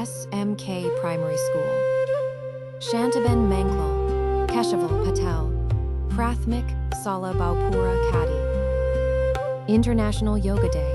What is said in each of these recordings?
SMK Primary School. Shantaben Manklal, Keshaval Patel, Prathmik Sala Baupura Kadi. International Yoga Day.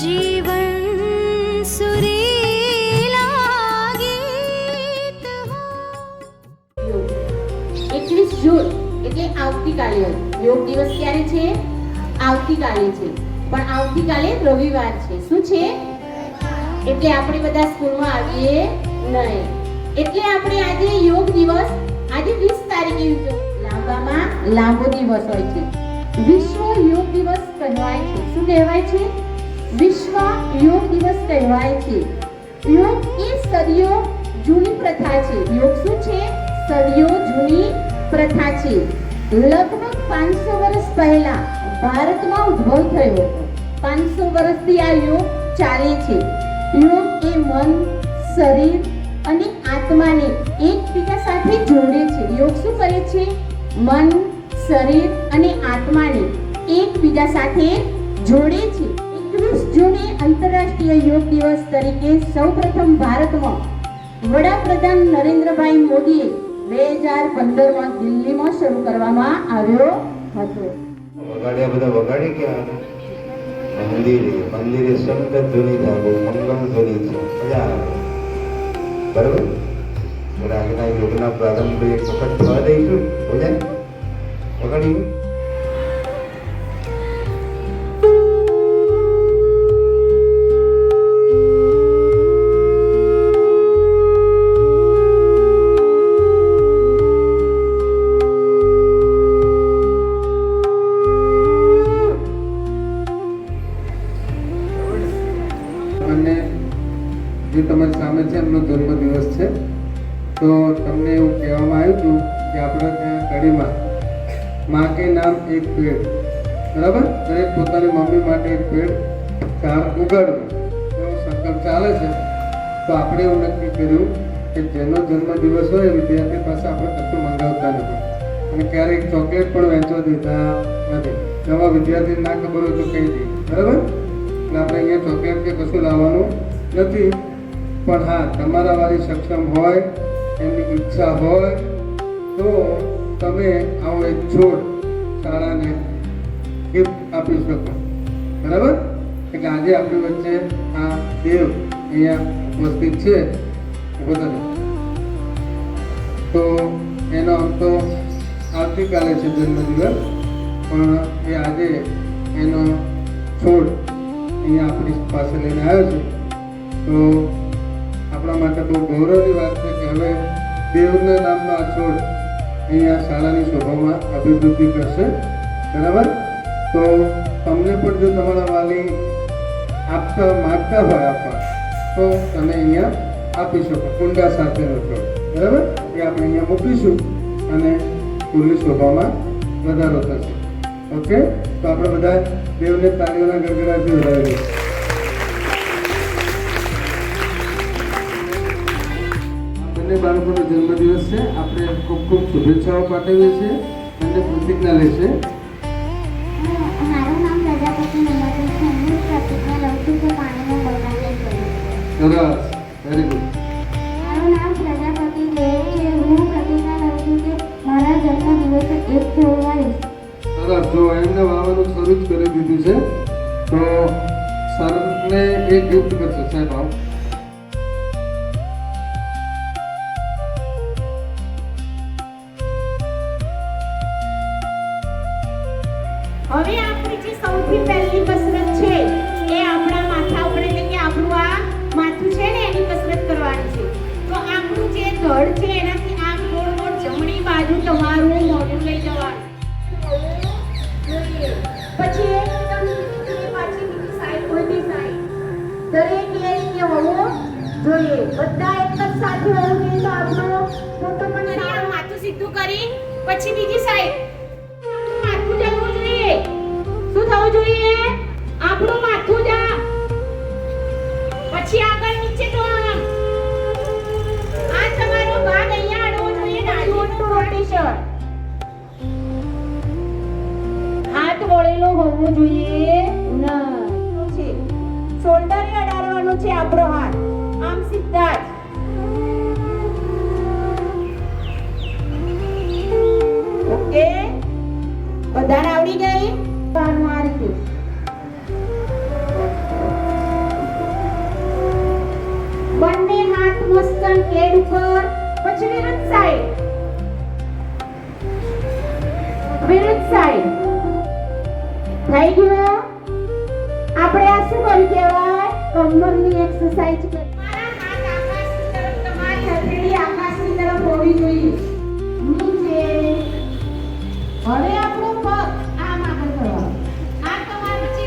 जीवन सुरीला गीत हो। 21 જૂન એટલે આવતીકાલે યોગ દિવસ ક્યારે છે? આવતીકાલે છે, પણ આવતીકાલે રવિવાર છે. શું છે? એટલે આપણે બધા સ્કૂલમાં આવીએ નહીં. એટલે આપણે આજે યોગ દિવસ, આજે 20 તારીખે લાંબામાં લાંબો દિવસ હોય છે. વિશ્વ યોગ દિવસ કહેવાય છે. શું કહેવાય છે? વિશ્વ યોગ દિવસ કહેવાય છે. યોગ એ સદીઓ જૂની પ્રથા છે. યોગ શું છે? સદીઓ જૂની પ્રથા છે. લગભગ 500 વર્ષ પહેલા ભારતમાં ઉદ્ભવ થયો હતો. 500 વર્ષથી આ યોગ ચાલે છે. યોગ એ મન, શરીર અને આત્માને એકબીજા સાથે જોડે છે. યોગ શું કરે છે? મન, શરીર અને આત્માને એકબીજા સાથે જોડે છે. 21 જૂને આંતરરાષ્ટ્રીય યોગ દિવસ તરીકે સૌપ્રથમ ભારતમાં વડાપ્રધાન નરેન્દ્રભાઈ મોદીએ 2015માં દિલ્હીમાં શરૂ કરવામાં આવ્યો હતો. વગાડ્યા બધા વગાડી ગયા. મંદિરે શબ્દ ધ્વનિ થાય, મંગલ ધ્વનિ છે, મજા આવે. બરોબર. આજના યોગના પ્રારંભ એક વખત થવા દઈશું. બોલે વગાડી અને જે તમારી સામે છે એમનો જન્મદિવસ છે, તો તમને એવું કહેવામાં આવ્યું હતું કે આપણે ત્યાં કડીમાં માં કે નામ એક પેડ, બરાબર, દરેક પોતાની મમ્મી માટે એક પેડ ઝાડ ઉગાડવું એવો સંકલ્પ ચાલે છે. તો આપણે એવું નક્કી કર્યું કે જેનો જન્મદિવસ હોય વિદ્યાર્થી પાસે આપણે કશું મંગાવતા નથી અને ક્યારેક ચોકલેટ પણ વેચવા દેતા નથી. નવા વિદ્યાર્થીને ના ખબર હોય તો કહી દઈએ, બરાબર. આપણે અહીંયા ચોકલેટ કે કશું લાવવાનું નથી. પણ હા, તમારા વાળી સક્ષમ હોય, એમની ઈચ્છા હોય તો તમે આવો એક છોડ શાળાને ગિફ્ટ આપી શકો, બરાબર. એટલે આજે આપણી વચ્ચે આ દેવ અહીંયા ઉપસ્થિત છે બધા. તો એનો આમ તો આવતીકાલે છે જન્મદિવસ, પણ એ આજે એનો છોડ અહીંયા આપણી પાસે લઈને આવ્યો છે. તો આપણા માટે બહુ ગૌરવની વાત છે કે હવે દેવના નામનો આ છોડ અહીંયા શાળાની શોભામાં અભિવૃદ્ધિ કરશે, બરાબર. તો તમને પણ જો તમારા વાલી આપવા માગતા હોય આપવા, તો તમે અહીંયા આપી શકો કુંડા સાથેનો છોડ. બરાબર? એ આપણે અહીંયા મૂકીશું અને સ્કૂલની શોભામાં વધારો થશે. ઓકે, તો આપણે બધા દેવને તાળીઓના ગડગડાટથી વધાવી દઈએ. બંને બાળકોનો જન્મદિવસ છે. આપણે ખૂબ ખૂબ શુભેચ્છાઓ પાઠવીએ છીએ અને પ્રતિજ્ઞા લેશે. મારું નામ પ્રજાપતિ નંબર છે. હું પ્રતિજ્ઞા લઉં છું કે પાણીનો બગાડ નહીં કરું. સરસ, વેરી ગુડ. મારું નામ પ્રજાપતિ દેવ છે. હું પ્રતિજ્ઞા લઉં છું કે મારા જન્મદિવસે એક છોડ વાવીશ. સરસ, જો એમને વાવવાનું શરૂ જ કરી દીધું છે તો સરને એક ગિફ્ટ કરશે સાહેબ. આવો. હવે આપણી જે સૌથી પહેલી કસરત છે એ આપણા માથા ઉપર એટલે કે આપણું આ માથું છે ને એની કસરત કરવાની છે. તો આપણું જે ધડ છે એનાથી આમ ગોળ ગોળ જમણી બાજુ તમારું મોઢું લઈ જવાનું. પછી એકદમ પાછી બીજી સાઈડ ઉલટી સાઈડ દરેક એ રીતે હોવું જોઈએ. બધા એક જ સાથે હોવું જોઈએ તો આપણો ફોટો પણ સારો. માથું સીધું કરી પછી બીજી સાઈડ માથું જવું જોઈએ. શું થવું જોઈએ? આપણું માથું જા. પછી આગળ નીચે તો આમ આ તમારો ભાગ અહીંયા અડવો જોઈએ. ડાળીઓનું રોટેશન. હાથ વળેલો હોવો જોઈએ નહીં. શોલ્ડરે અડાડવાનો છે આપણો હાથ આમ સીધા જ. ઓકે, બધાને આવડી ગઈ? પાનું આ રીતે બંને હાથ મસ્તક કેડ ઉપર. પછી વિરુદ્ધ સાઈડ થઈ ગયું. આપણે આ શું કર્યું કહેવાય? કમરની એક્સરસાઇઝ કરી. તમારા હાથ આકાશની તરફ, તમારી હથેળી આકાશની તરફ હોવી જોઈએ. નીચે. હવે આપણો પગ આમ આગળ કરવાનો. આ તમારો જે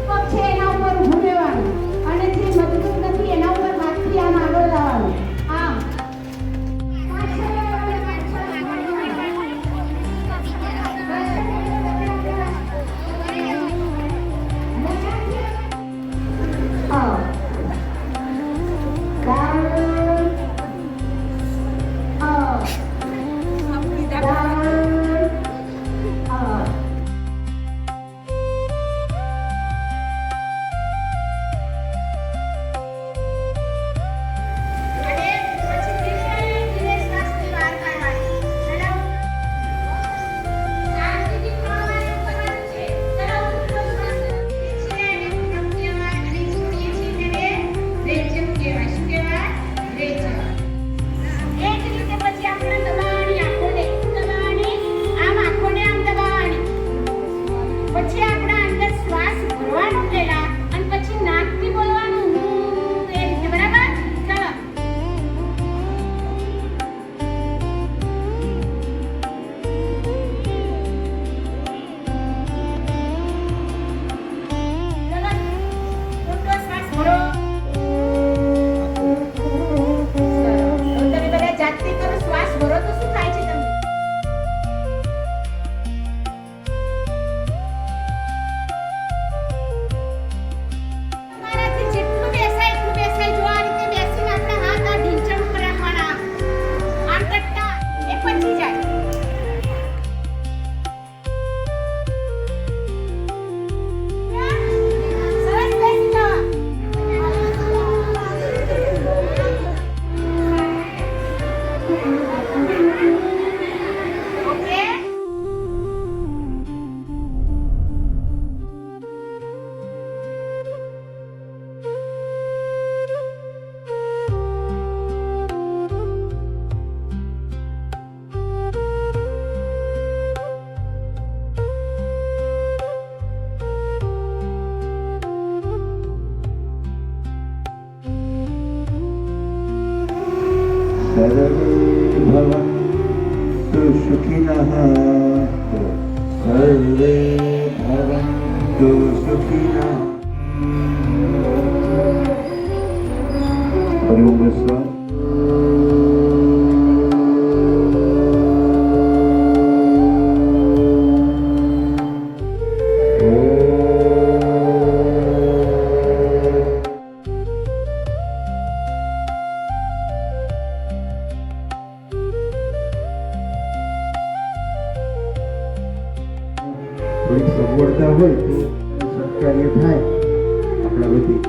પગ છે એના ઉપર ઊભું રહેવાનું અને જે મજબૂત નથી એના ઉપર હાથથી આમ આગળ લાવવાનું. આમ सर्वे भवन्तु सुखिनः सर्वे भवन्तु सुखिनः। हरि ओम। થોડીક સગવડતા હોય તો સત્કાર્ય થાય આપણા બધી.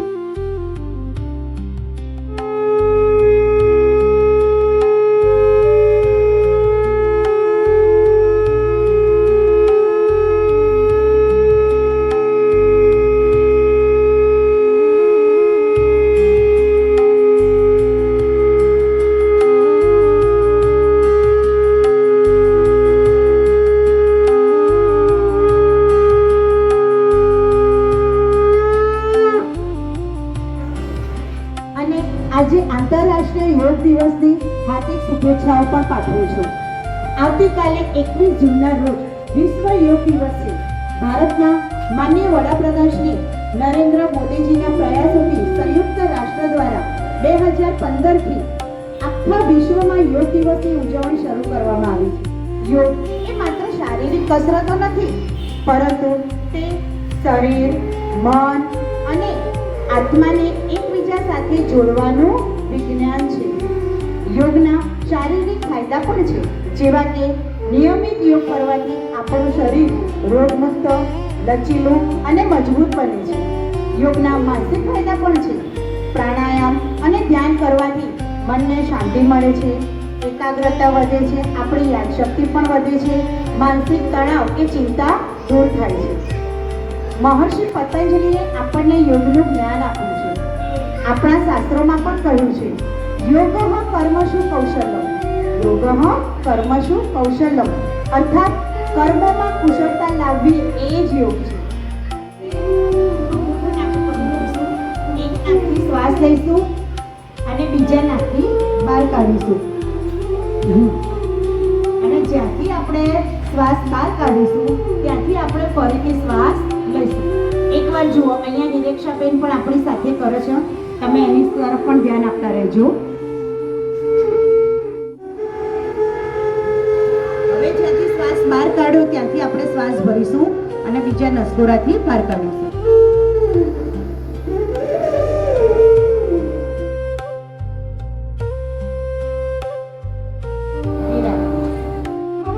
અને આજે આંતરરાષ્ટ્રીય યોગ દિવસની હાર્દિક શુભેચ્છાઓ પણ પાઠવું છું. આવતીકાલે 21 જૂનના રોજ વિશ્વ યોગ દિવસ છે. ભારતના માનનીય વડાપ્રધાન શ્રી નરેન્દ્ર મોદીજીના પ્રયાસોથી સંયુક્ત રાષ્ટ્ર દ્વારા 2015થી આખા વિશ્વમાં યોગ દિવસની ઉજવણી શરૂ કરવામાં આવી છે. યોગ એ માત્ર શારીરિક કસરતો નથી, પરંતુ તે શરીર, મન અને આત્માને એકબીજા સાથે જોડવાનું વિજ્ઞાન છે. યોગના શારીરિક ફાયદા પણ છે, જેવા કે નિયમિત યોગ કરવાથી આપણું શરીર રોગમુક્ત, લચીલું અને મજબૂત બને છે. યોગના માનસિક ફાયદા પણ છે. પ્રાણાયામ અને ધ્યાન કરવાથી મનને શાંતિ મળે છે, એકાગ્રતા વધે છે, આપણી યાદશક્તિ પણ વધે છે, માનસિક તણાવ કે ચિંતા દૂર થાય છે. મહર્ષિ પતંજલિએ આપણને યોગનું જ્ઞાન આપ્યું છે. આપણા શાસ્ત્રોમાં પણ કહ્યું છે, યોગઃ કર્મસુ કૌશલમ, યોગઃ કર્મસુ કૌશલમ, અર્થાત કર્મોમાં કુશળતા લાવવી એ જ યોગ છે. એક નાકથી શ્વાસ લઈશું અને બીજા નાકથી બહાર કાઢીશું. અને જ્યાંથી આપણે શ્વાસ બહાર કાઢીશું ત્યાંથી આપણે ફરીથી શ્વાસ લઈશું. એકવાર જુઓ, અહીંયા નિરીક્ષાબેન પણ આપણી સાથે કરે છે, તમે એની તરફ પણ ધ્યાન આપતા રહેજો. હવે જ્યાંથી શ્વાસ બહાર કાઢો ત્યાંથી આપણે શ્વાસ ભરીશું અને બીજા નસકોરાથી બહાર કાઢીશું.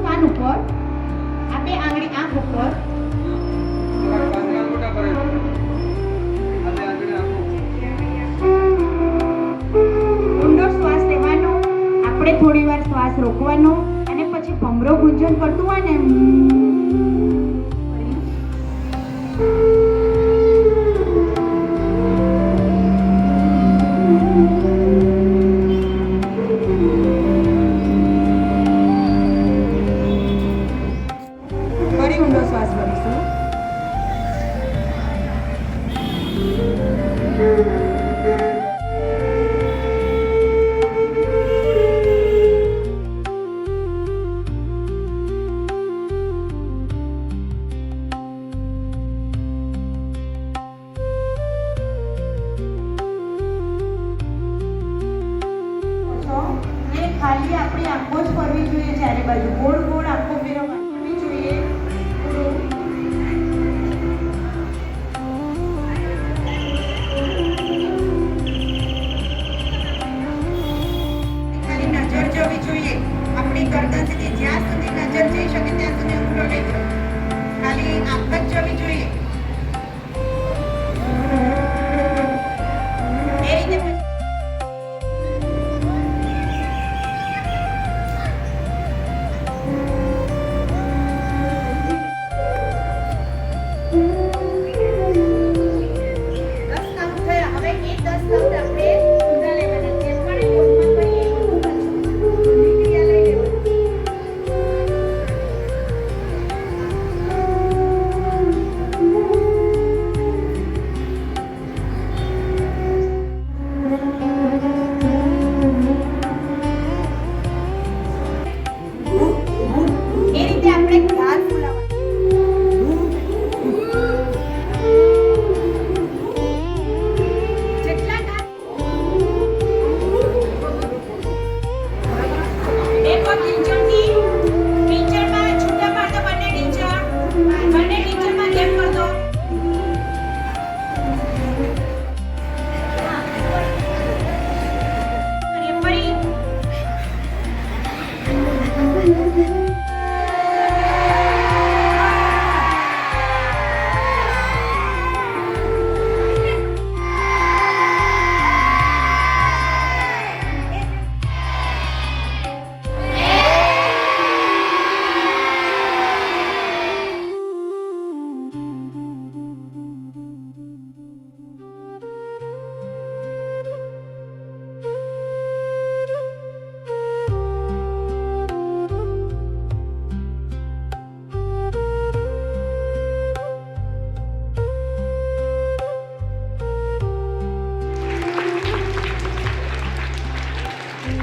કાન ઉપર, આ બે આંગળી આંખ ઉપર, થોડી વાર શ્વાસ રોકવાનો અને પછી ભમરો ગુંજન કરતું હોય ને ફરી ઊંડો શ્વાસ ભરીશું. ખાલી આપણી આંખો જ ફરવી જોઈએ, ચારે બાજુ ગોળ ગોળ આંખો ફેરવવી જોઈએ. ખાલી નજર જવી જોઈએ આપણી ગરદન સુધી, જ્યાં સુધી નજર જઈ શકે ત્યાં સુધી અંગૂઠો લઈ જાઓ. ખાલી આંખ જ જવી જોઈએ. એ રીતે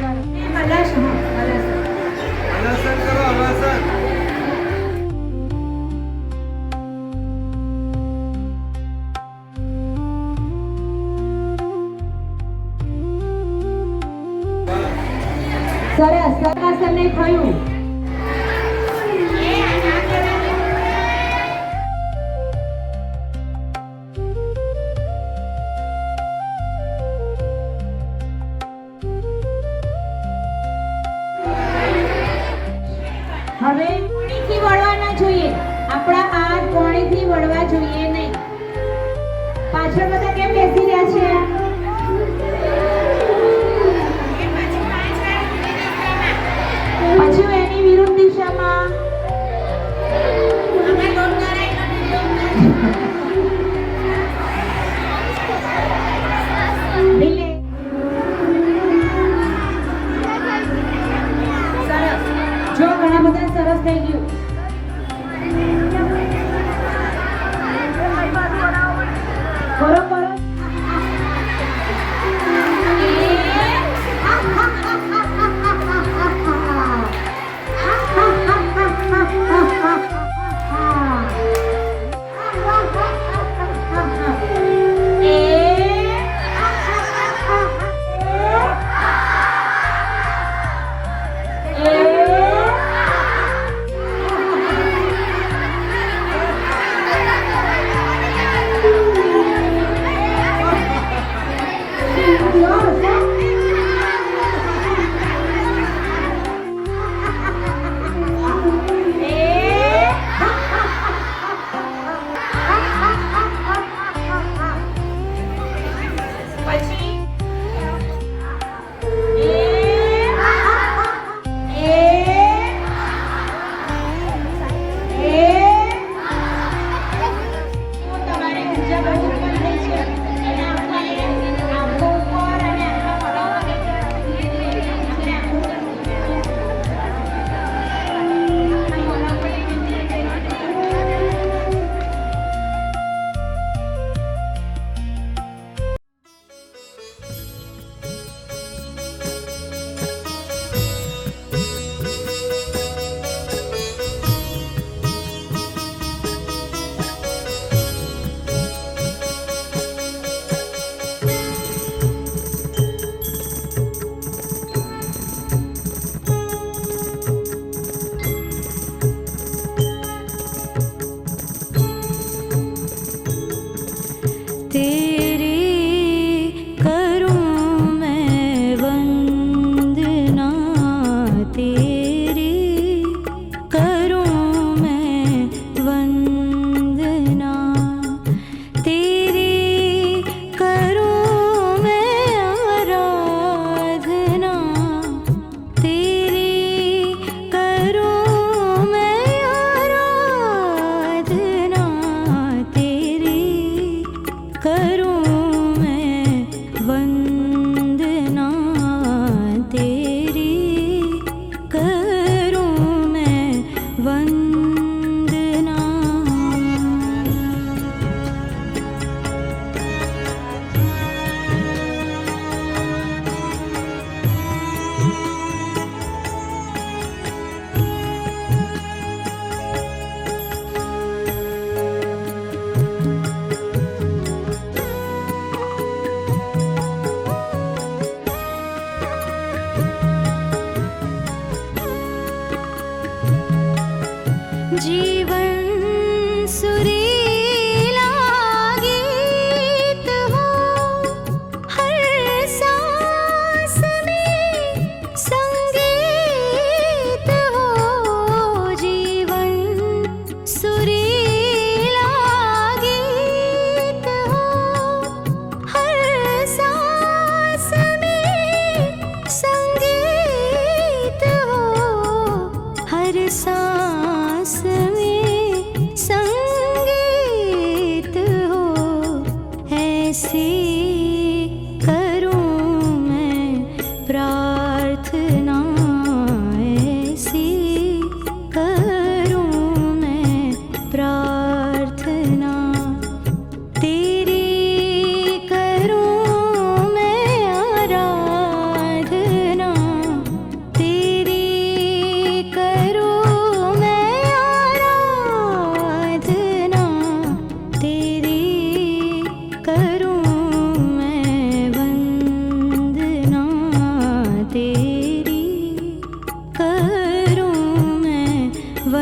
હલાસન હલાસન હલાસન કરો, હલાસન. સરસ સરસ ને થયું. હવે કોણીથી વળવા ના જોઈએ. આપણા હાથ કોણીથી વળવા જોઈએ નહીં. પાછળ બધા કેમ બેસી રહ્યા છે? પછી એની વિરુદ્ધ દિશામાં. રિલે. સરસ. જો ઘણા બધા સરસ થઈ ગયું. કરો કરો.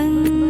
वन्दे